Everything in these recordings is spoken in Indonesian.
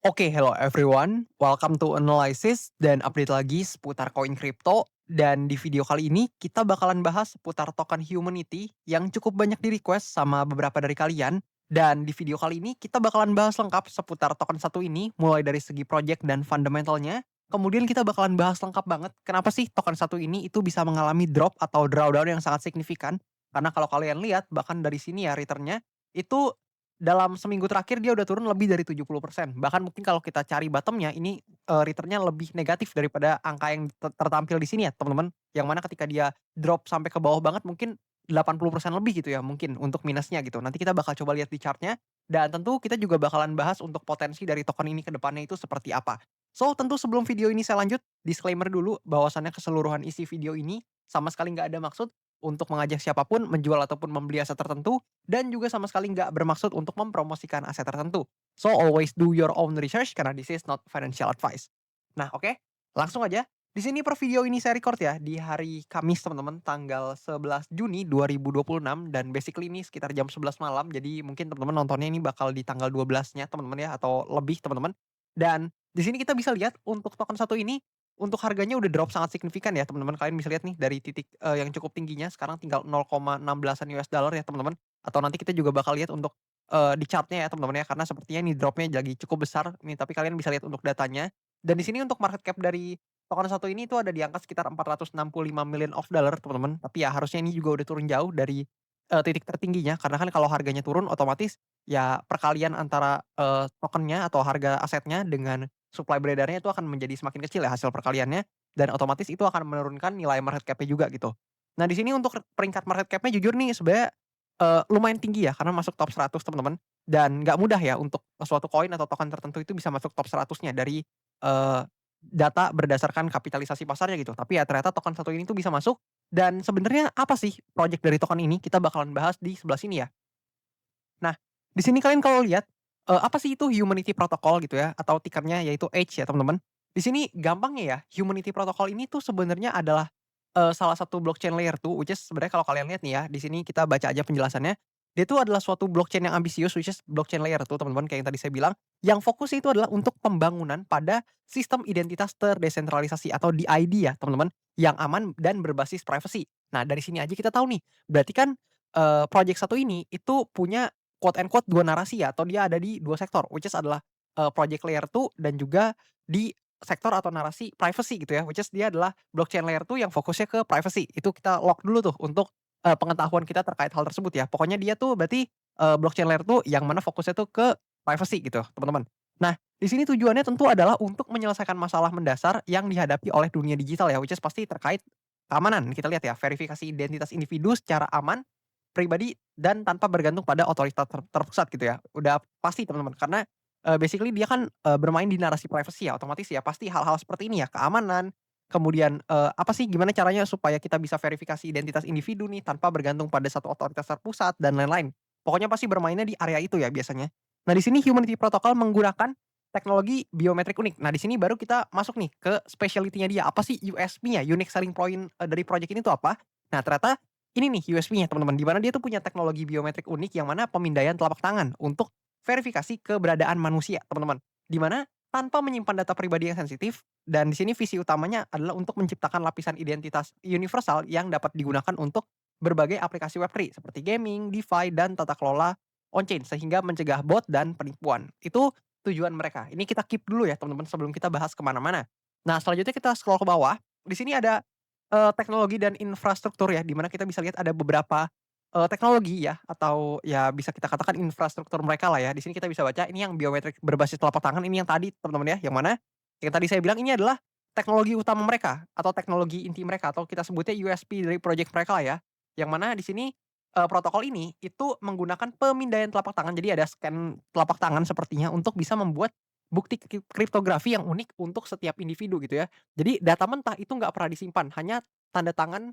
Oke, hello everyone. Welcome to Analysis dan update lagi seputar koin kripto. Dan di video kali ini kita bakalan bahas seputar token Humanity yang cukup banyak di-request sama beberapa dari kalian. Dan di video kali ini kita bakalan bahas lengkap seputar token satu ini mulai dari segi project dan fundamentalnya. Kemudian kita bakalan bahas lengkap banget kenapa sih token satu ini itu bisa mengalami drop atau drawdown yang sangat signifikan. Karena kalau kalian lihat bahkan dari sini ya returnnya itu dalam seminggu terakhir dia udah turun lebih dari 70%. Bahkan mungkin kalau kita cari bottom-nya ini, return-nya lebih negatif daripada angka yang tertampil di sini ya teman-teman. Yang mana ketika dia drop sampai ke bawah banget mungkin 80% lebih gitu ya mungkin untuk minusnya gitu. Nanti kita bakal coba lihat di chart-nya, dan tentu kita juga bakalan bahas untuk potensi dari token ini ke depannya itu seperti apa. So, tentu sebelum video ini saya lanjut, disclaimer dulu bahwasannya keseluruhan isi video ini sama sekali nggak ada maksud untuk mengajak siapapun menjual ataupun membeli aset tertentu, dan juga sama sekali nggak bermaksud untuk mempromosikan aset tertentu. So always do your own research karena this is not financial advice. Nah, oke, langsung aja. Di sini per video ini saya record ya di hari Kamis teman-teman, tanggal 11 Juni 2026, dan basically ini sekitar jam 11 malam. Jadi mungkin teman-teman nontonnya ini bakal di tanggal 12-nya teman-teman ya atau lebih teman-teman. Dan di sini kita bisa lihat untuk token satu ini untuk harganya udah drop sangat signifikan ya teman-teman. Kalian bisa lihat nih dari titik, yang cukup tingginya sekarang tinggal 0,16-an US dollar ya teman-teman. Atau nanti kita juga bakal lihat untuk, di chart-nya ya teman-teman ya, karena sepertinya ini drop-nya lagi cukup besar nih, tapi kalian bisa lihat untuk datanya. Dan di sini untuk market cap dari token satu ini itu ada di angka sekitar $465 million teman-teman. Tapi ya harusnya ini juga udah turun jauh dari, titik tertingginya, karena kan kalau harganya turun otomatis ya perkalian antara, tokennya atau harga asetnya dengan supply beredarnya itu akan menjadi semakin kecil ya hasil perkaliannya, dan otomatis itu akan menurunkan nilai market cap-nya juga gitu. Nah di sini untuk peringkat market cap-nya jujur nih sebenarnya, lumayan tinggi ya karena masuk top 100 teman-teman, dan nggak mudah ya untuk suatu koin atau token tertentu itu bisa masuk top 100-nya dari, data berdasarkan kapitalisasi pasarnya gitu. Tapi ya ternyata token satu ini tuh bisa masuk, dan sebenarnya apa sih project dari token ini? Kita bakalan bahas di sebelah sini ya. Nah, di sini kalian kalau lihat, apa sih itu Humanity Protocol gitu ya, atau ticker-nya yaitu H ya teman-teman. Di sini gampangnya ya, Humanity Protocol ini tuh sebenarnya adalah, salah satu blockchain layer 2, which is sebenarnya kalau kalian lihat nih ya, di sini kita baca aja penjelasannya. Dia itu adalah suatu blockchain yang ambisius, which is blockchain layer 2 teman-teman, kayak yang tadi saya bilang, yang fokusnya itu adalah untuk pembangunan pada sistem identitas terdesentralisasi atau DID ya teman-teman, yang aman dan berbasis privacy. Nah dari sini aja kita tahu nih, berarti kan, project satu ini itu punya quote and quote 2 narasi ya, atau dia ada di 2 sektor, which is adalah, project layer 2 dan juga di sektor atau narasi privacy gitu ya, which is dia adalah blockchain layer 2 yang fokusnya ke privacy. Itu kita lock dulu tuh untuk, pengetahuan kita terkait hal tersebut ya. Pokoknya dia tuh berarti, blockchain layer 2 yang mana fokusnya tuh ke privacy gitu, teman-teman. Nah, di sini tujuannya tentu adalah untuk menyelesaikan masalah mendasar yang dihadapi oleh dunia digital ya, which is pasti terkait keamanan. Kita lihat ya, verifikasi identitas individu secara aman, pribadi, dan tanpa bergantung pada otoritas terpusat gitu ya. Udah pasti teman-teman, karena, basically dia kan, bermain di narasi privacy ya, otomatis ya pasti hal-hal seperti ini ya, keamanan, kemudian, apa sih gimana caranya supaya kita bisa verifikasi identitas individu nih tanpa bergantung pada satu otoritas terpusat dan lain-lain. Pokoknya pasti bermainnya di area itu ya biasanya. Nah di sini Humanity Protocol menggunakan teknologi biometrik unik. Nah di sini baru kita masuk nih ke specialty-nya dia, apa sih USP-nya, unique selling point, dari project ini tuh apa? Nah ternyata ini nih USP-nya teman-teman, di mana dia tuh punya teknologi biometrik unik yang mana pemindaian telapak tangan untuk verifikasi keberadaan manusia, teman-teman. Di mana tanpa menyimpan data pribadi yang sensitif, dan di sini visi utamanya adalah untuk menciptakan lapisan identitas universal yang dapat digunakan untuk berbagai aplikasi Web3 seperti gaming, DeFi, dan tata kelola on-chain sehingga mencegah bot dan penipuan. Itu tujuan mereka. Ini kita keep dulu ya teman-teman sebelum kita bahas kemana mana. Nah selanjutnya kita scroll ke bawah, di sini ada teknologi dan infrastruktur ya, di mana kita bisa lihat ada beberapa, teknologi ya, atau ya bisa kita katakan infrastruktur mereka lah ya. Di sini kita bisa baca ini yang biometrik berbasis telapak tangan, ini yang tadi teman-teman ya, yang mana yang tadi saya bilang ini adalah teknologi utama mereka, atau teknologi inti mereka, atau kita sebutnya USP dari project mereka lah ya. Yang mana di sini, protokol ini itu menggunakan pemindaian telapak tangan. Jadi ada scan telapak tangan sepertinya untuk bisa membuat bukti kriptografi yang unik untuk setiap individu gitu ya. Jadi data mentah itu nggak pernah disimpan, hanya tanda tangan,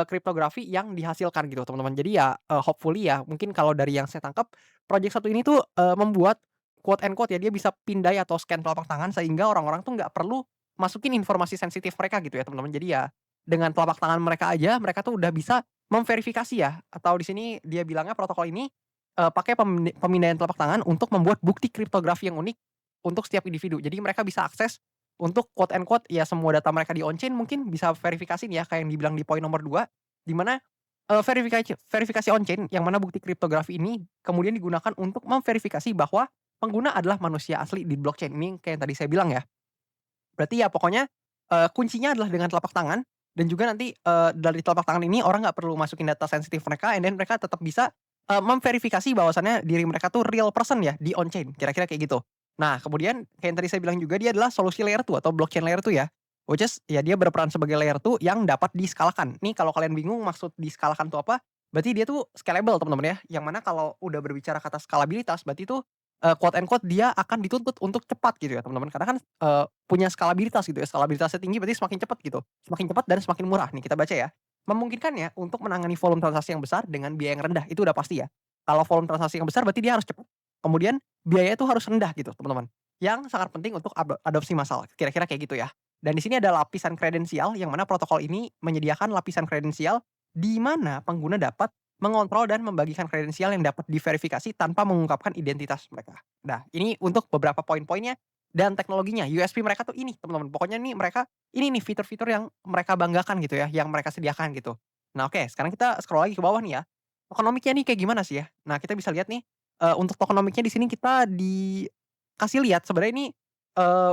kriptografi yang dihasilkan gitu teman-teman. Jadi ya, hopefully ya mungkin kalau dari yang saya tangkap, project satu ini tuh, membuat quote and quote ya, dia bisa pindai atau scan telapak tangan sehingga orang-orang tuh nggak perlu masukin informasi sensitif mereka gitu ya teman-teman. Jadi ya, dengan telapak tangan mereka aja, mereka tuh udah bisa memverifikasi ya, atau di sini dia bilangnya protokol ini, pakai pemindaian telapak tangan untuk membuat bukti kriptografi yang unik untuk setiap individu. Jadi mereka bisa akses untuk quote and quote ya semua data mereka di on-chain mungkin bisa verifikasi nih ya kayak yang dibilang di poin nomor 2 di mana, verifikasi verifikasi on-chain yang mana bukti kriptografi ini kemudian digunakan untuk memverifikasi bahwa pengguna adalah manusia asli di blockchain. Ini kayak yang tadi saya bilang ya. Berarti ya pokoknya, kuncinya adalah dengan telapak tangan dan juga nanti, dari telapak tangan ini orang nggak perlu masukin data sensitif mereka and then mereka tetap bisa, memverifikasi bahwasannya diri mereka tuh real person ya di on-chain, kira-kira kayak gitu. Nah kemudian kayak yang tadi saya bilang juga dia adalah solusi layer 2 atau blockchain layer 2 ya, which is ya dia berperan sebagai layer 2 yang dapat diskalakan. Nih kalau kalian bingung maksud diskalakan itu apa, berarti dia tuh scalable teman-teman ya, yang mana kalau udah berbicara kata skalabilitas berarti itu quote and quote dia akan dituntut untuk cepat gitu ya teman-teman, karena kan, punya skalabilitas gitu ya, skalabilitasnya tinggi berarti semakin cepat gitu, semakin cepat dan semakin murah nih kita baca ya. Memungkinkannya untuk menangani volume transaksi yang besar dengan biaya yang rendah, itu udah pasti ya. Kalau volume transaksi yang besar berarti dia harus cepat, kemudian biaya itu harus rendah gitu teman-teman, yang sangat penting untuk adopsi massal, kira-kira kayak gitu ya. Dan di sini ada lapisan kredensial yang mana protokol ini menyediakan lapisan kredensial di mana pengguna dapat mengontrol dan membagikan kredensial yang dapat diverifikasi tanpa mengungkapkan identitas mereka. Nah, ini untuk beberapa poin-poinnya dan teknologinya. USP mereka tuh ini, teman-teman. Pokoknya nih mereka ini nih fitur-fitur yang mereka banggakan gitu ya, yang mereka sediakan gitu. Nah, oke, sekarang kita scroll lagi ke bawah nih ya. Tokenomiknya nih kayak gimana sih ya? Nah, kita bisa lihat nih, untuk tokenomiknya di sini kita dikasih lihat sebenarnya ini,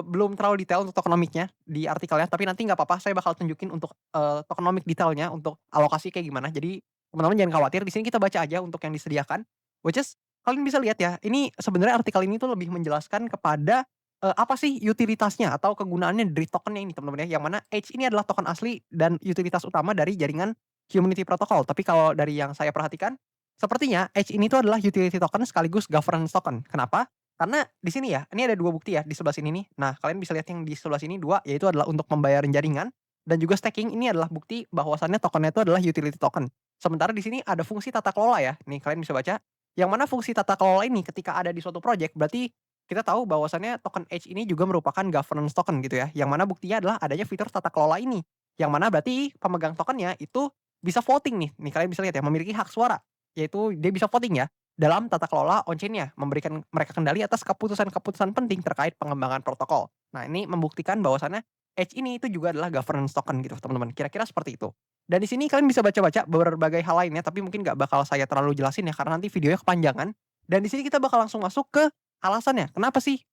belum terlalu detail untuk tokenomiknya di artikelnya, tapi nanti nggak apa-apa saya bakal tunjukin untuk, tokenomik detailnya untuk alokasi kayak gimana. Jadi teman-teman jangan khawatir, di sini kita baca aja untuk yang disediakan, which is kalian bisa lihat ya, ini sebenarnya artikel ini tuh lebih menjelaskan kepada, apa sih utilitasnya atau kegunaannya dari tokennya ini teman-teman ya, yang mana Edge ini adalah token asli dan utilitas utama dari jaringan Humanity Protocol. Tapi kalau dari yang saya perhatikan, sepertinya Edge ini tuh adalah utility token sekaligus governance token. Kenapa? Karena di sini ya, ini ada 2 bukti ya di sebelah sini nih. Nah, kalian bisa lihat yang di sebelah sini 2, yaitu adalah untuk pembayaran jaringan dan juga staking ini adalah bukti bahwasannya tokennya itu adalah utility token. Sementara di sini ada fungsi tata kelola ya, nih kalian bisa baca, yang mana fungsi tata kelola ini ketika ada di suatu project berarti kita tahu bahwasannya token Edge ini juga merupakan governance token gitu ya, yang mana buktinya adalah adanya fitur tata kelola ini. Yang mana berarti pemegang tokennya itu bisa voting nih, nih kalian bisa lihat ya, memiliki hak suara, yaitu dia bisa voting ya, dalam tata kelola on-chain-nya, memberikan mereka kendali atas keputusan-keputusan penting terkait pengembangan protokol. Nah ini membuktikan bahwasannya Edge ini itu juga adalah governance token gitu teman-teman, kira-kira seperti itu. Dan di sini kalian bisa baca-baca berbagai hal lainnya, tapi mungkin nggak bakal saya terlalu jelasin ya, karena nanti videonya kepanjangan. Dan di sini kita bakal langsung masuk ke alasannya, kenapa sih,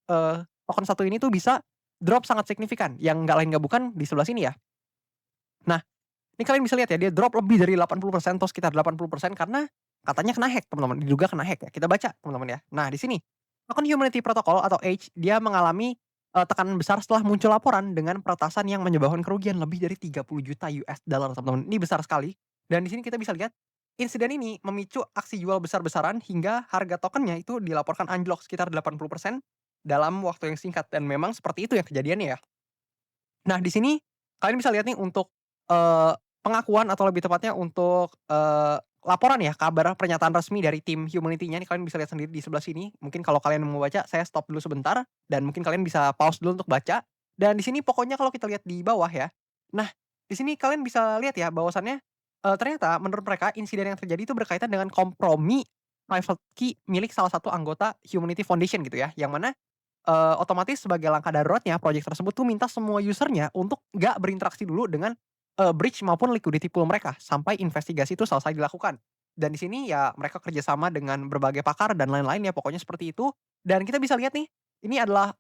token satu ini tuh bisa drop sangat signifikan, yang nggak lain nggak bukan di sebelah sini ya. Nah, ini kalian bisa lihat ya, dia drop lebih dari 80% atau sekitar 80% karena katanya kena hack teman-teman, diduga kena hack ya, kita baca teman-teman ya. Nah di sini, token Humanity Protocol atau H, dia mengalami, tekanan besar setelah muncul laporan dengan peretasan yang menyebabkan kerugian lebih dari 30 juta US dollar teman-teman, ini besar sekali. Dan di sini kita bisa lihat, insiden ini memicu aksi jual besar-besaran hingga harga tokennya itu dilaporkan anjlok sekitar 80% dalam waktu yang singkat dan memang seperti itu ya kejadiannya ya. Nah, di sini kalian bisa lihat nih untuk, pengakuan atau lebih tepatnya untuk, laporan ya, kabar pernyataan resmi dari tim Humanity-nya nih kalian bisa lihat sendiri di sebelah sini. Mungkin kalau kalian mau baca, saya stop dulu sebentar dan mungkin kalian bisa pause dulu untuk baca. Dan di sini pokoknya kalau kita lihat di bawah ya, nah, di sini kalian bisa lihat ya bahwasannya, ternyata menurut mereka insiden yang terjadi itu berkaitan dengan kompromi private key milik salah satu anggota Humanity Foundation gitu ya, yang mana otomatis sebagai langkah daruratnya project tersebut tuh minta semua user-nya untuk nggak berinteraksi dulu dengan, bridge maupun liquidity pool mereka sampai investigasi itu selesai dilakukan. Dan di sini ya mereka kerjasama dengan berbagai pakar dan lain-lain ya pokoknya seperti itu. Dan kita bisa lihat nih, ini adalah,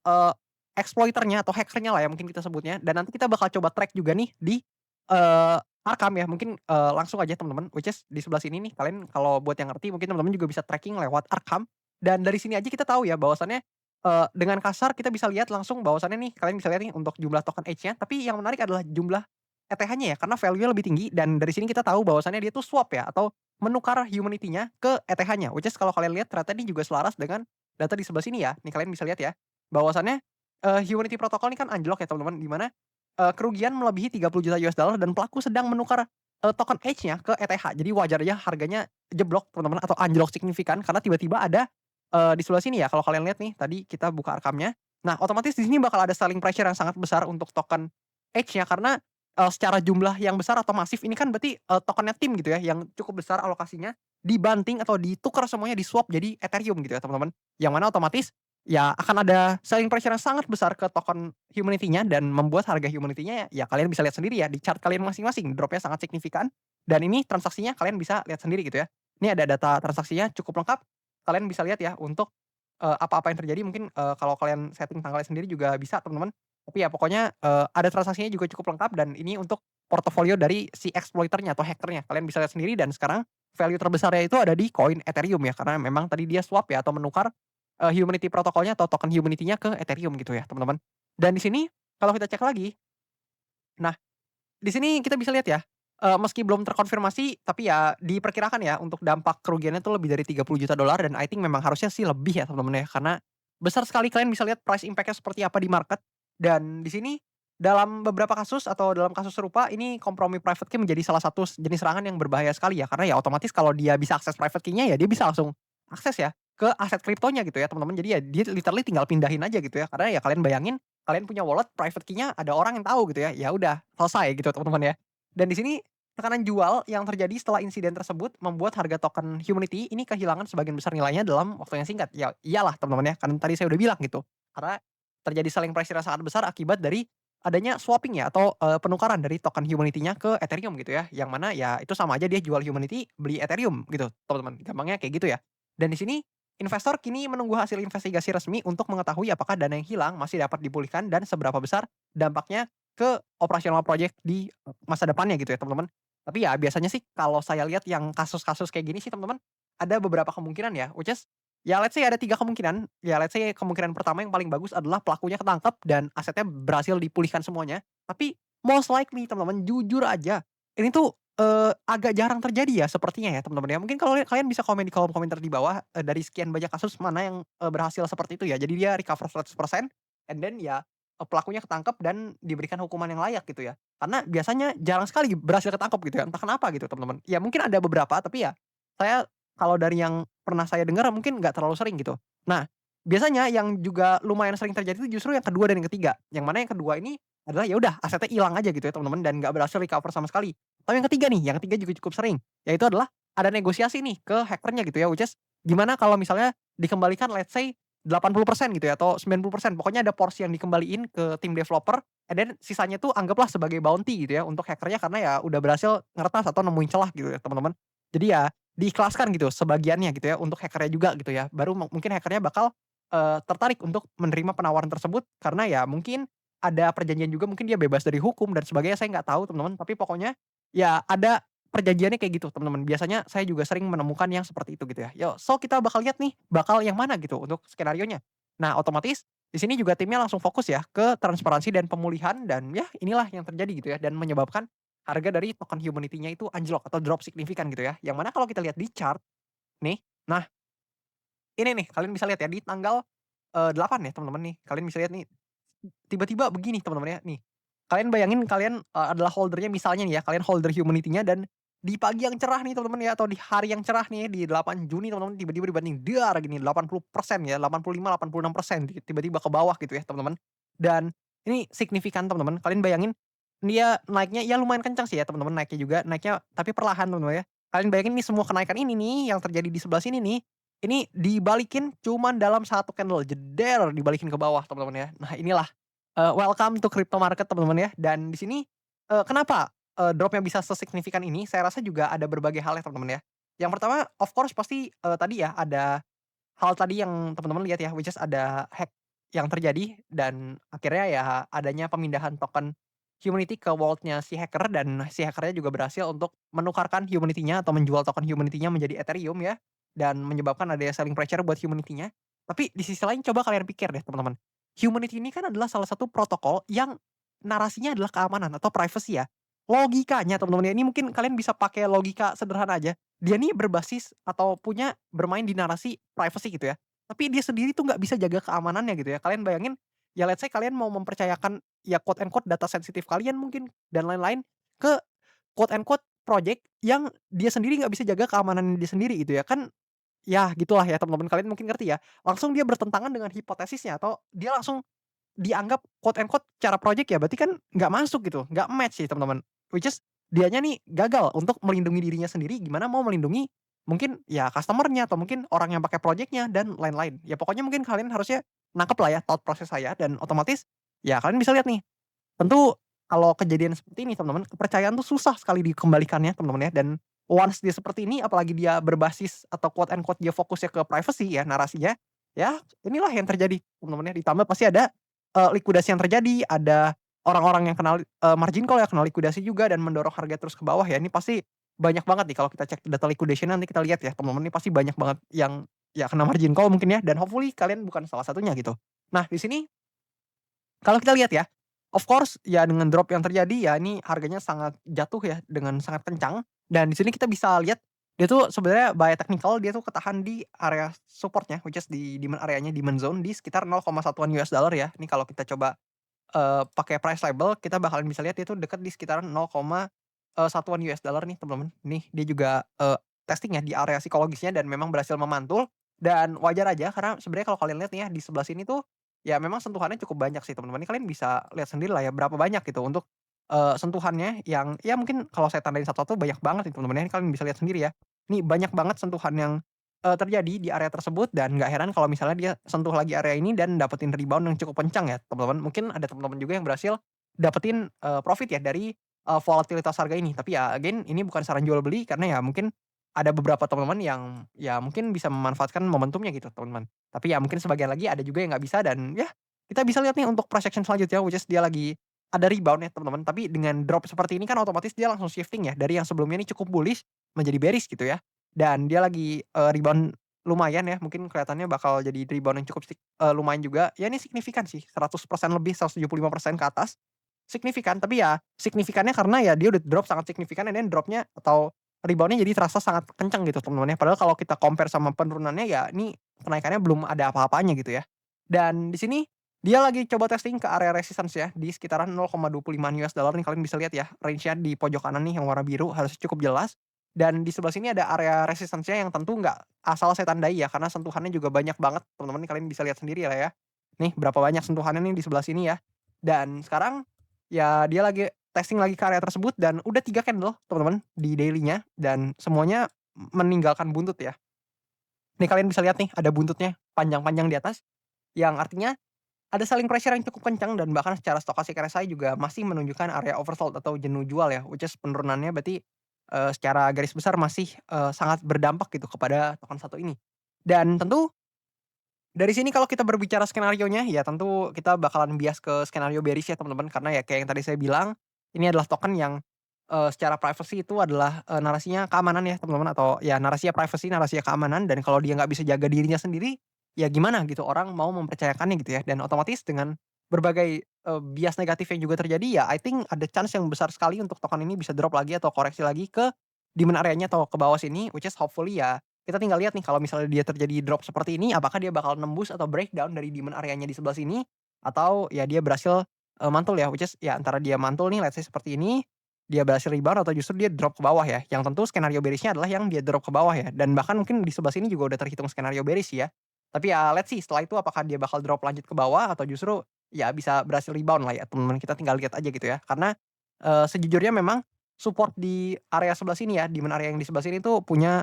exploiter-nya atau hacker-nya lah ya mungkin kita sebutnya dan nanti kita bakal coba track juga nih di, Arkham ya mungkin, langsung aja teman-teman which is di sebelah sini nih kalian kalau buat yang ngerti mungkin teman-teman juga bisa tracking lewat Arkham. Dan dari sini aja kita tahu ya bahwasannya dengan kasar kita bisa lihat langsung bahwasannya nih, kalian bisa lihat nih untuk jumlah token Edge-nya, tapi yang menarik adalah jumlah ETH-nya ya, karena value-nya lebih tinggi dan dari sini kita tahu bahwasannya dia tuh swap ya, atau menukar Humanity-nya ke ETH-nya, which is kalau kalian lihat ternyata ini juga selaras dengan data di sebelah sini ya. Nih kalian bisa lihat ya, bahwasannya, Humanity Protocol ini kan anjlok ya teman-teman, di mana, kerugian melebihi 30 juta US dollar dan pelaku sedang menukar, token Edge-nya ke ETH. Jadi wajar aja harganya jeblok teman-teman atau anjlok signifikan karena tiba-tiba ada di sebelah sini ya kalau kalian lihat nih tadi kita buka rekamnya. Nah otomatis di sini bakal ada selling pressure yang sangat besar untuk token Edge-nya karena, secara jumlah yang besar atau masif ini kan berarti, tokennya tim gitu ya yang cukup besar alokasinya dibanting atau ditukar semuanya di-swap jadi Ethereum gitu ya teman-teman. Yang mana otomatis ya akan ada selling pressure yang sangat besar ke token Humanity-nya dan membuat harga Humanity-nya ya kalian bisa lihat sendiri ya di chart kalian masing-masing, drop-nya sangat signifikan dan ini transaksinya kalian bisa lihat sendiri gitu ya. Ini ada data transaksinya cukup lengkap, kalian bisa lihat ya untuk, apa-apa yang terjadi mungkin, kalau kalian setting tanggalnya sendiri juga bisa teman-teman. Tapi ya pokoknya, ada transaksinya juga cukup lengkap dan ini untuk portofolio dari si exploiter-nya atau hacker-nya. Kalian bisa lihat sendiri dan sekarang value terbesarnya itu ada di koin Ethereum ya, karena memang tadi dia swap ya atau menukar, Humanity protokolnya atau token Humanity-nya ke Ethereum gitu ya, teman-teman. Dan di sini kalau kita cek lagi, nah di sini kita bisa lihat ya, meski belum terkonfirmasi tapi ya diperkirakan ya untuk dampak kerugiannya tuh lebih dari $30 juta dan I think memang harusnya sih lebih ya teman-teman ya, karena besar sekali kalian bisa lihat price impact-nya seperti apa di market. Dan di sini dalam beberapa kasus atau dalam kasus serupa ini kompromi private key menjadi salah satu jenis serangan yang berbahaya sekali ya, karena ya otomatis kalau dia bisa akses private key-nya ya dia bisa langsung akses ya ke aset kriptonya gitu ya teman-teman. Jadi ya dia literally tinggal pindahin aja gitu ya, karena ya kalian bayangin kalian punya wallet, private key-nya ada orang yang tahu gitu ya, ya udah selesai gitu teman-teman ya. Dan di sini tekanan jual yang terjadi setelah insiden tersebut membuat harga token Humanity ini kehilangan sebagian besar nilainya dalam waktu yang singkat. Ya iyalah teman-teman ya, kan tadi saya udah bilang gitu. Karena terjadi selling pressure yang sangat besar akibat dari adanya swapping ya atau, penukaran dari token Humanity-nya ke Ethereum gitu ya, yang mana ya itu sama aja dia jual Humanity, beli Ethereum gitu teman-teman, gampangnya kayak gitu ya. Dan di sini investor kini menunggu hasil investigasi resmi untuk mengetahui apakah dana yang hilang masih dapat dipulihkan dan seberapa besar dampaknya ke operasional project di masa depannya gitu ya teman-teman. Tapi ya biasanya sih kalau saya lihat yang kasus-kasus kayak gini sih teman-teman, ada beberapa kemungkinan ya, which is ya let's say ada 3 kemungkinan. Ya let's say kemungkinan pertama yang paling bagus adalah pelakunya ketangkep dan asetnya berhasil dipulihkan semuanya. Tapi most likely teman-teman jujur aja, ini tuh, agak jarang terjadi ya sepertinya ya teman-teman ya. Mungkin kalau kalian bisa komen di kolom komentar di bawah, dari sekian banyak kasus mana yang, berhasil seperti itu ya. Jadi dia recover 100% and then ya, pelakunya ketangkep dan diberikan hukuman yang layak gitu ya. Karena biasanya jarang sekali berhasil ketangkep gitu ya, entah kenapa gitu teman-teman. Ya mungkin ada beberapa tapi ya, saya kalau dari yang pernah saya dengar mungkin nggak terlalu sering gitu. Nah, biasanya yang juga lumayan sering terjadi itu justru yang kedua dan yang ketiga. Yang mana yang kedua ini adalah ya udah asetnya hilang aja gitu ya teman-teman dan nggak berhasil recover sama sekali. Tapi yang ketiga nih, yang ketiga juga cukup sering, yaitu adalah ada negosiasi nih ke hacker-nya gitu ya, which is gimana kalau misalnya dikembalikan let's say 80% gitu ya atau 90%, pokoknya ada porsi yang dikembaliin ke tim developer and then sisanya tuh anggaplah sebagai bounty gitu ya untuk hacker-nya karena ya udah berhasil ngeretas atau nemuin celah gitu ya teman-teman. Jadi ya diikhlaskan gitu sebagiannya gitu ya untuk hacker-nya juga gitu ya. Baru mungkin hacker-nya bakal, tertarik untuk menerima penawaran tersebut karena ya mungkin ada perjanjian juga mungkin dia bebas dari hukum dan sebagainya saya nggak tahu teman-teman, tapi pokoknya ya ada perjanjiannya kayak gitu teman-teman. Biasanya saya juga sering menemukan yang seperti itu gitu ya. So kita bakal lihat nih, bakal yang mana gitu untuk skenarionya. Nah otomatis di sini juga timnya langsung fokus ya ke transparansi dan pemulihan dan ya inilah yang terjadi gitu ya dan menyebabkan harga dari token Humanity-nya itu anjlok atau drop signifikan gitu ya. Yang mana kalau kita lihat di chart nih, nah ini nih kalian bisa lihat ya di tanggal, 8 ya teman-teman nih, kalian bisa lihat nih tiba-tiba begini teman-teman ya, nih. Kalian bayangin kalian, adalah holder-nya misalnya nih ya, kalian holder Humanity-nya dan di pagi yang cerah nih teman-teman ya, atau di hari yang cerah nih di 8 Juni teman-teman, tiba-tiba dibanding dar gini 80% ya, 85, 86% tiba-tiba ke bawah gitu ya teman-teman. Dan ini signifikan teman-teman, kalian bayangin dia naiknya ya lumayan kencang sih ya teman-teman, naiknya juga, naiknya tapi perlahan teman-teman ya. Kalian bayangin nih semua kenaikan ini nih yang terjadi di sebelah sini nih, ini dibalikin cuman dalam satu candle, jeder dibalikin ke bawah teman-teman ya. Nah inilah welcome to crypto market teman-teman ya, dan di sini, kenapa, drop-nya bisa sesignifikan ini, saya rasa juga ada berbagai hal ya teman-teman ya. Yang pertama of course pasti, tadi ya ada hal tadi yang teman-teman lihat ya, which is ada hack yang terjadi dan akhirnya ya adanya pemindahan token Humanity ke wallet-nya si hacker dan si hacker-nya juga berhasil untuk menukarkan Humanity-nya atau menjual token Humanity-nya menjadi Ethereum ya, dan menyebabkan adanya selling pressure buat Humanity-nya. Tapi di sisi lain coba kalian pikir deh teman-teman, Humanity ini kan adalah salah satu protokol yang narasinya adalah keamanan atau privacy ya. Logikanya teman-teman ya, ini mungkin kalian bisa pakai logika sederhana aja, dia nih berbasis atau punya bermain di narasi privacy gitu ya. Tapi dia sendiri tuh nggak bisa jaga keamanannya gitu ya. Kalian bayangin, ya let's say kalian mau mempercayakan ya quote and quote data sensitif kalian mungkin dan lain-lain ke quote and quote project yang dia sendiri nggak bisa jaga keamanan dia sendiri gitu ya. Kan ya gitulah ya teman-teman kalian mungkin ngerti ya. Langsung dia bertentangan dengan hipotesisnya atau dia langsung dianggap quote and quote cara project ya berarti kan nggak masuk gitu, nggak match sih teman-teman. Which is dianya nih gagal untuk melindungi dirinya sendiri, gimana mau melindungi mungkin ya customer-nya atau mungkin orang yang pakai project-nya dan lain-lain. Ya pokoknya mungkin kalian harusnya nangkep lah ya thought process saya dan otomatis ya kalian bisa lihat nih, tentu kalau kejadian seperti ini teman-teman, kepercayaan tuh susah sekali dikembalikannya teman-teman ya, dan once dia seperti ini apalagi dia berbasis atau quote and quote dia fokusnya ke privacy ya narasinya, ya inilah yang terjadi teman-teman ya. Ditambah pasti ada, likuidasi yang terjadi, ada orang-orang yang kena, margin call ya, kena likuidasi juga dan mendorong harga terus ke bawah ya. Ini pasti banyak banget nih kalau kita cek data liquidation nanti kita lihat ya teman-teman, ini pasti banyak banget yang ya kena margin call mungkin ya, dan hopefully kalian bukan salah satunya gitu. Nah di sini kalau kita lihat ya, of course ya dengan drop yang terjadi ya ini harganya sangat jatuh ya dengan sangat kencang, dan di sini kita bisa lihat dia tuh sebenarnya by technical dia tuh ketahan di area supportnya which is di demand areanya, demand zone di sekitar 0,1-an US dollar ya. Ini kalau kita coba, pakai price label kita bakalan bisa lihat dia tuh dekat di sekitaran 0,1-an US dollar nih teman-teman. Nih dia juga, testing ya di area psikologisnya dan memang berhasil memantul, dan wajar aja karena sebenarnya kalau kalian lihat nih ya di sebelah sini tuh, ya memang sentuhannya cukup banyak sih teman-teman. Ini kalian bisa lihat sendiri lah ya berapa banyak gitu untuk, sentuhannya yang ya mungkin kalau saya tandain satu-satu banyak banget nih teman-teman ya, ini kalian bisa lihat sendiri ya. Ini banyak banget sentuhan yang, terjadi di area tersebut dan nggak heran kalau misalnya dia sentuh lagi area ini dan dapetin rebound yang cukup kencang ya teman-teman. Mungkin ada teman-teman juga yang berhasil dapetin, profit ya dari, volatilitas harga ini. Tapi ya again ini bukan saran jual beli karena ya mungkin ada beberapa teman-teman yang ya mungkin bisa memanfaatkan momentumnya gitu teman-teman. Tapi ya mungkin sebagian lagi ada juga yang nggak bisa dan ya kita bisa lihat nih untuk price action selanjutnya which is dia lagi ada rebound ya teman-teman. Tapi dengan drop seperti ini kan otomatis dia langsung shifting ya dari yang sebelumnya ini cukup bullish menjadi bearish gitu ya. Dan dia lagi, rebound lumayan ya, mungkin kelihatannya bakal jadi rebound yang cukup lumayan juga. Ya ini signifikan sih, 100% lebih, 175% ke atas. Signifikan, tapi ya signifikannya karena ya dia udah drop sangat signifikan and then drop-nya atau rebound-nya jadi terasa sangat kencang gitu teman-teman ya. Padahal kalau kita compare sama penurunannya ya ini kenaikannya belum ada apa-apanya gitu ya. Dan di sini dia lagi coba testing ke area resistance ya di sekitaran 0,25 US dollar nih kalian bisa lihat ya range-nya di pojok kanan nih yang warna biru harusnya cukup jelas. Dan di sebelah sini ada area resistance-nya yang tentu nggak asal saya tandai ya karena sentuhannya juga banyak banget teman-teman kalian bisa lihat sendiri lah ya. Nih berapa banyak sentuhannya nih di sebelah sini ya. Dan sekarang ya dia lagi testing lagi ke area tersebut dan udah 3 candle teman-teman di daily-nya dan semuanya meninggalkan buntut ya. Nih kalian bisa lihat nih ada buntutnya panjang-panjang di atas, yang artinya ada selling pressure yang cukup kencang dan bahkan secara stokastik RSI juga masih menunjukkan area oversold atau jenuh jual ya, which is penurunannya berarti, secara garis besar masih, sangat berdampak gitu kepada token satu ini. Dan tentu dari sini kalau kita berbicara skenarionya, ya tentu kita bakalan bias ke skenario bearish ya teman-teman, karena ya kayak yang tadi saya bilang, ini adalah token yang, secara privacy itu adalah, narasinya keamanan ya teman-teman, atau ya narasinya privacy, narasinya keamanan, dan kalau dia nggak bisa jaga dirinya sendiri, ya gimana gitu orang mau mempercayakannya gitu ya. Dan otomatis dengan berbagai, bias negatif yang juga terjadi ya I think ada chance yang besar sekali untuk token ini bisa drop lagi atau koreksi lagi ke demand area-nya atau ke bawah sini, which is hopefully ya kita tinggal lihat nih kalau misalnya dia terjadi drop seperti ini, apakah dia bakal nembus atau breakdown dari demand area-nya di sebelah sini, atau ya dia berhasil, mantul ya, which is ya antara dia mantul nih let's say seperti ini, dia berhasil rebound atau justru dia drop ke bawah ya. Yang tentu skenario bearish-nya adalah yang dia drop ke bawah ya, dan bahkan mungkin di sebelah sini juga udah terhitung skenario bearish ya. Tapi ya let's see setelah itu apakah dia bakal drop lanjut ke bawah atau justru ya bisa berhasil rebound lah ya teman-teman, kita tinggal lihat aja gitu ya. Karena, sejujurnya memang support di area sebelah sini ya, demand area yang di sebelah sini tuh punya,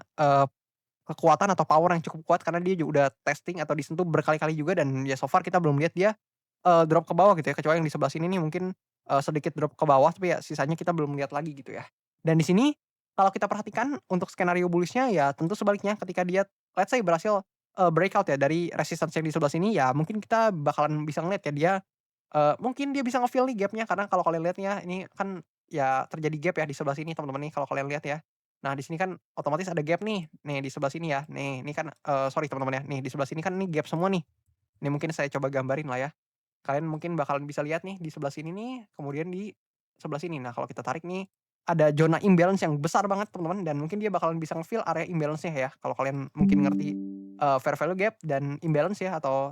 kekuatan atau power yang cukup kuat karena dia juga udah testing atau disentuh berkali-kali juga dan ya so far kita belum lihat dia, drop ke bawah gitu ya, kecuali yang di sebelah sini nih mungkin, sedikit drop ke bawah tapi ya sisanya kita belum lihat lagi gitu ya. Dan di sini kalau kita perhatikan untuk skenario bullish-nya ya tentu sebaliknya ketika dia let's say berhasil, breakout ya dari resistance yang di sebelah sini ya mungkin kita bakalan bisa ngeliat ya dia, mungkin dia bisa nge-fill nih gap-nya karena kalau kalian lihat ya ini kan ya terjadi gap ya di sebelah sini teman-teman nih kalau kalian lihat ya. Nah, di sini kan otomatis ada gap nih di sebelah sini ya. Nih, ini kan, sorry teman-teman ya, nih di sebelah sini kan ini gap semua nih. Ini mungkin saya coba gambarin lah ya. Kalian mungkin bakalan bisa lihat nih di sebelah sini nih, kemudian di sebelah sini. Nah, kalau kita tarik nih, ada zona imbalance yang besar banget teman-teman dan mungkin dia bakalan bisa nge-fill area imbalance-nya ya. Kalau kalian mungkin ngerti, fair value gap dan imbalance ya atau,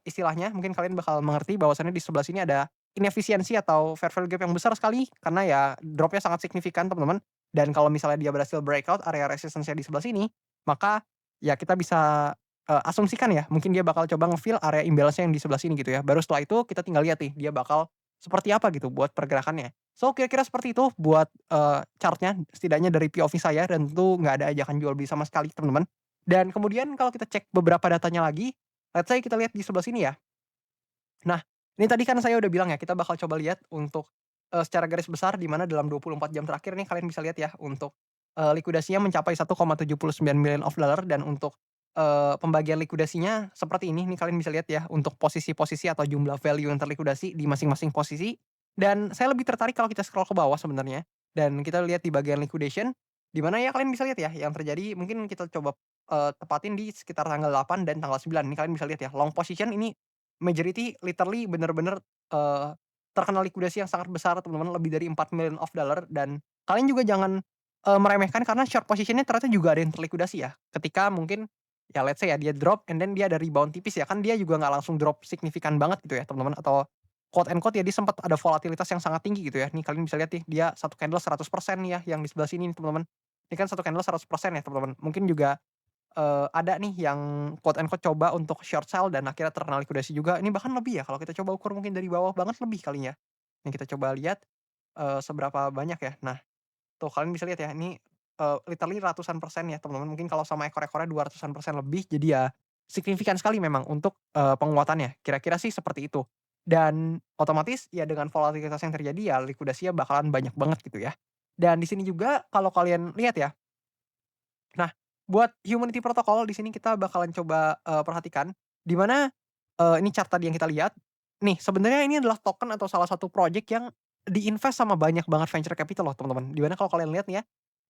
istilahnya mungkin kalian bakal mengerti bahwasannya di sebelah sini ada inefisiensi atau fair value gap yang besar sekali karena ya drop-nya sangat signifikan teman-teman. Dan kalau misalnya dia berhasil breakout area resistance-nya di sebelah sini, maka ya kita bisa, asumsikan ya, mungkin dia bakal coba nge-fill area imbalance-nya yang di sebelah sini gitu ya. Baru setelah itu kita tinggal lihat nih, dia bakal seperti apa gitu buat pergerakannya. So, kira-kira seperti itu buat, chart-nya setidaknya dari POV saya dan tentu nggak ada ajakan jual beli sama sekali, teman-teman. Dan kemudian kalau kita cek beberapa datanya lagi, let's say kita lihat di sebelah sini ya. Nah, ini tadi kan saya udah bilang ya, kita bakal coba lihat untuk, secara garis besar di mana dalam 24 jam terakhir nih kalian bisa lihat ya untuk, likuidasinya mencapai $1,79 miliar dan untuk, pembagian likuidasinya seperti ini nih kalian bisa lihat ya untuk posisi-posisi atau jumlah value yang terlikuidasi di masing-masing posisi. Dan saya lebih tertarik kalau kita scroll ke bawah sebenarnya, dan kita lihat di bagian liquidation, di mana ya kalian bisa lihat ya yang terjadi mungkin kita coba, tepatin di sekitar tanggal 8 dan tanggal 9. Ini kalian bisa lihat ya long position ini majority literally bener-bener, terkena likuidasi yang sangat besar teman-teman, lebih dari $4 million dan kalian juga jangan, meremehkan karena short position-nya ternyata juga ada yang terlikuidasi ya. Ketika mungkin, ya let's say ya dia drop and then dia ada rebound tipis ya, kan dia juga nggak langsung drop signifikan banget gitu ya teman-teman, atau quote and quote ya dia sempat ada volatilitas yang sangat tinggi gitu ya. Nih kalian bisa lihat nih, dia satu candle 100% nih ya yang di sebelah sini nih teman-teman. Ini kan satu candle 100% ya teman-teman. Mungkin juga ada nih yang quote and quote coba untuk short sell dan akhirnya terkena likuidasi juga, ini bahkan lebih ya kalau kita coba ukur mungkin dari bawah banget lebih kalinya. Nih kita coba lihat, seberapa banyak ya. Nah, tuh kalian bisa lihat ya ini, literally ratusan persen ya teman-teman, mungkin kalau sama ekor-ekornya 200-an% lebih, jadi ya signifikan sekali memang untuk, penguatannya, kira-kira sih seperti itu. Dan otomatis ya dengan volatilitas yang terjadi ya likuidasinya bakalan banyak banget gitu ya. Dan di sini juga kalau kalian lihat ya, nah, buat Humanity Protocol di sini kita bakalan coba, perhatikan, di mana, ini chart tadi yang kita lihat, nih sebenarnya ini adalah token atau salah satu project yang di-invest sama banyak banget venture capital loh teman-teman. Di mana kalau kalian lihat nih ya,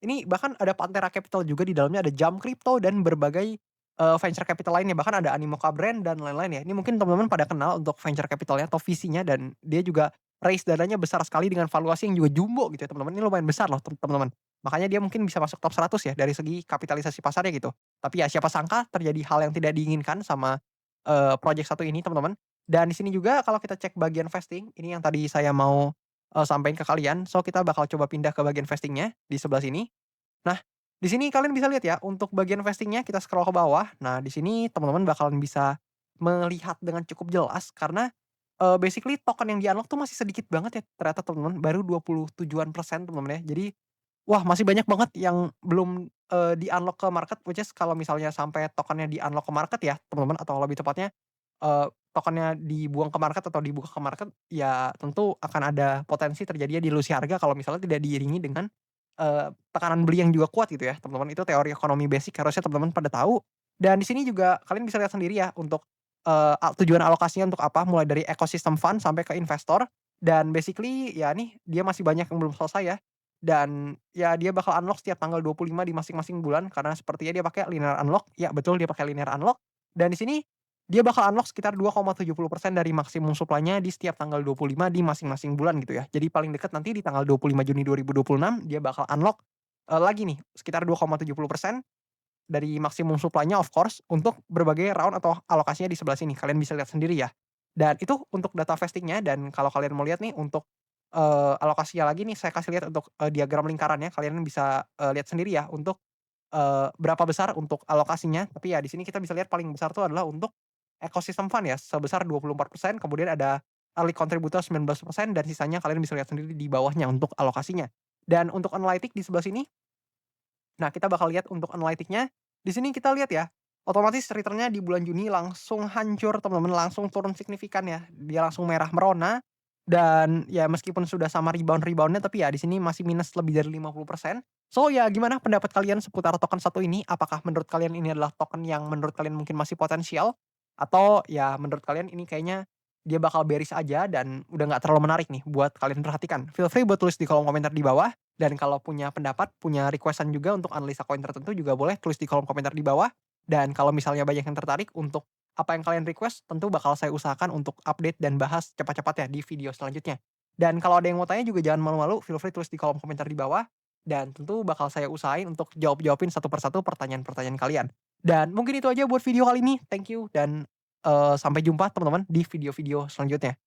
ini bahkan ada Pantera Capital juga di dalamnya, ada Jump Crypto dan berbagai, venture capital lainnya, bahkan ada Animoca Brand dan lain-lain ya. Ini mungkin teman-teman pada kenal untuk venture capital-nya atau VC-nya dan dia juga raise dananya besar sekali dengan valuasi yang juga jumbo gitu ya teman-teman, ini lumayan besar loh teman-teman. Makanya dia mungkin bisa masuk top 100 ya dari segi kapitalisasi pasarnya gitu. Tapi ya siapa sangka terjadi hal yang tidak diinginkan sama, project satu ini teman-teman. Dan di sini juga kalau kita cek bagian vesting, ini yang tadi saya mau, sampein ke kalian. So kita bakal coba pindah ke bagian vestingnya di sebelah sini. Nah, di sini kalian bisa lihat ya untuk bagian vestingnya kita scroll ke bawah. Nah, di sini teman-teman bakalan bisa melihat dengan cukup jelas karena, basically token yang di-unlock tuh masih sedikit banget ya ternyata teman-teman, baru 27-an% teman-teman ya. Jadi wah, masih banyak banget yang belum, di-unlock ke market, which is kalau misalnya sampai tokennya di-unlock ke market ya, teman-teman, atau lebih tepatnya, tokennya dibuang ke market atau dibuka ke market, ya tentu akan ada potensi terjadinya dilusi harga kalau misalnya tidak diiringi dengan, tekanan beli yang juga kuat gitu ya, teman-teman. Itu teori ekonomi basic harusnya teman-teman pada tahu. Dan di sini juga kalian bisa lihat sendiri ya untuk, tujuan alokasinya untuk apa, mulai dari ekosistem fund sampai ke investor. Dan basically ya nih, dia masih banyak yang belum selesai ya. Dan, ya dia bakal unlock setiap tanggal 25 di masing-masing bulan karena sepertinya dia pakai linear unlock. Ya betul dia pakai linear unlock. Dan di sini, dia bakal unlock sekitar 2,70% dari maksimum supply-nya di setiap tanggal 25 di masing-masing bulan gitu ya. Jadi paling dekat nanti di tanggal 25 Juni 2026 dia bakal unlock, lagi nih sekitar 2,70% dari maksimum supply-nya of course untuk berbagai round atau alokasinya di sebelah sini, kalian bisa lihat sendiri ya. Dan itu untuk data vesting-nya dan kalau kalian mau lihat nih untuk, alokasinya lagi nih saya kasih lihat untuk, diagram lingkarannya kalian bisa, lihat sendiri ya untuk, berapa besar untuk alokasinya. Tapi ya di sini kita bisa lihat paling besar tuh adalah untuk ekosistem fund ya sebesar 24%, kemudian ada early contributor 19% dan sisanya kalian bisa lihat sendiri di bawahnya untuk alokasinya. Dan untuk analytic di sebelah sini, nah, kita bakal lihat untuk analytic-nya, di sini kita lihat ya, otomatis return-nya di bulan Juni langsung hancur teman-teman, langsung turun signifikan ya. Dia langsung merah merona dan ya meskipun sudah sama rebound-nya tapi ya di sini masih minus lebih dari 50%. So, ya gimana pendapat kalian seputar token satu ini? Apakah menurut kalian ini adalah token yang menurut kalian mungkin masih potensial? Atau ya menurut kalian ini kayaknya dia bakal bearish aja dan udah nggak terlalu menarik nih buat kalian perhatikan? Feel free buat tulis di kolom komentar di bawah. Dan kalau punya pendapat, punya request-an juga untuk analisa koin tertentu juga boleh tulis di kolom komentar di bawah. Dan kalau misalnya banyak yang tertarik untuk apa yang kalian request, tentu bakal saya usahakan untuk update dan bahas cepat-cepat ya di video selanjutnya. Dan kalau ada yang mau tanya juga jangan malu-malu, feel free tulis di kolom komentar di bawah. Dan tentu bakal saya usahain untuk jawab-jawabin satu persatu pertanyaan-pertanyaan kalian. Dan mungkin itu aja buat video kali ini. Thank you dan sampai jumpa teman-teman di video-video selanjutnya.